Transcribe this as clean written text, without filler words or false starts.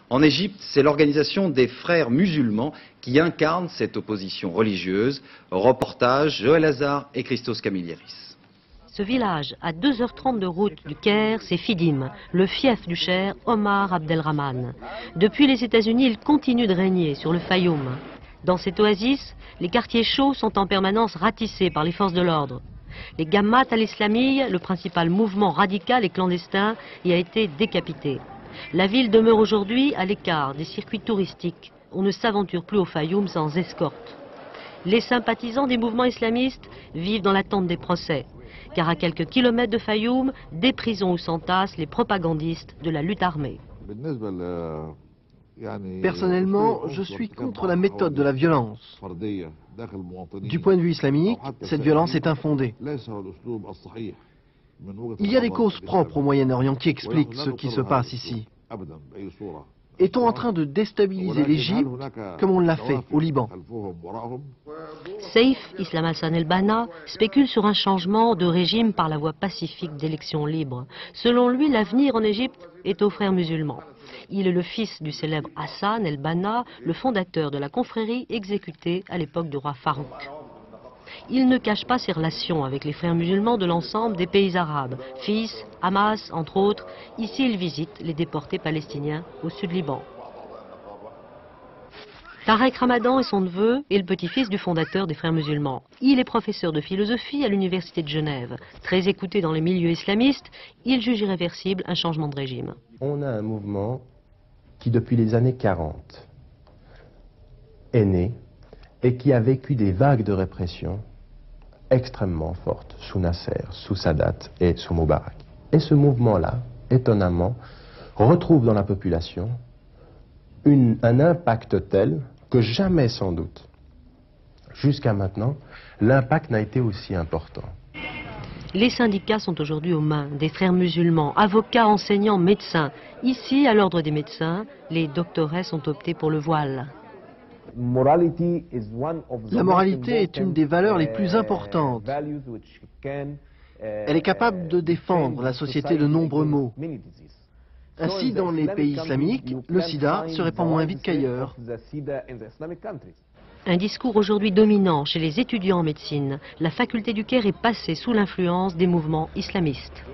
En Égypte, c'est l'organisation des frères musulmans qui incarne cette opposition religieuse. Reportage Joël Hazard et Christos Camillieris. Ce village, à 2h30 de route du Caire, c'est Fidim, le fief du cher Omar Abdelrahman. Depuis les États-Unis, il continue de régner sur le Fayoum. Dans cette oasis, les quartiers chauds sont en permanence ratissés par les forces de l'ordre. Les Gammat al-Islamiyya, le principal mouvement radical et clandestin, y a été décapité. La ville demeure aujourd'hui à l'écart des circuits touristiques. On ne s'aventure plus au Fayoum sans escorte. Les sympathisants des mouvements islamistes vivent dans l'attente des procès, car à quelques kilomètres de Fayoum, des prisons où s'entassent les propagandistes de la lutte armée. Personnellement, je suis contre la méthode de la violence. Du point de vue islamique, cette violence est infondée. Il y a des causes propres au Moyen-Orient qui expliquent ce qui se passe ici. Est-on en train de déstabiliser l'Égypte comme on l'a fait au Liban? Saif Islam Hassan el-Banna spécule sur un changement de régime par la voie pacifique d'élections libres. Selon lui, l'avenir en Égypte est aux frères musulmans. Il est le fils du célèbre Hassan el-Banna, le fondateur de la confrérie exécutée à l'époque du roi Farouk. Il ne cache pas ses relations avec les frères musulmans de l'ensemble des pays arabes, fils, Hamas, entre autres. Ici, il visite les déportés palestiniens au sud Liban. Tarek Ramadan est son neveu et le petit-fils du fondateur des frères musulmans. Il est professeur de philosophie à l'université de Genève. Très écouté dans les milieux islamistes, il juge irréversible un changement de régime. On a un mouvement qui, depuis les années 40, est né et qui a vécu des vagues de répression extrêmement fortes sous Nasser, sous Sadat et sous Moubarak. Et ce mouvement-là, étonnamment, retrouve dans la population un impact tel que jamais sans doute, jusqu'à maintenant, l'impact n'a été aussi important. Les syndicats sont aujourd'hui aux mains des frères musulmans, avocats, enseignants, médecins. Ici, à l'ordre des médecins, les doctoresses ont opté pour le voile. La moralité est une des valeurs les plus importantes. Elle est capable de défendre la société de nombreux maux. Ainsi, dans les pays islamiques, le sida se répand moins vite qu'ailleurs. Un discours aujourd'hui dominant chez les étudiants en médecine. La faculté du Caire est passée sous l'influence des mouvements islamistes.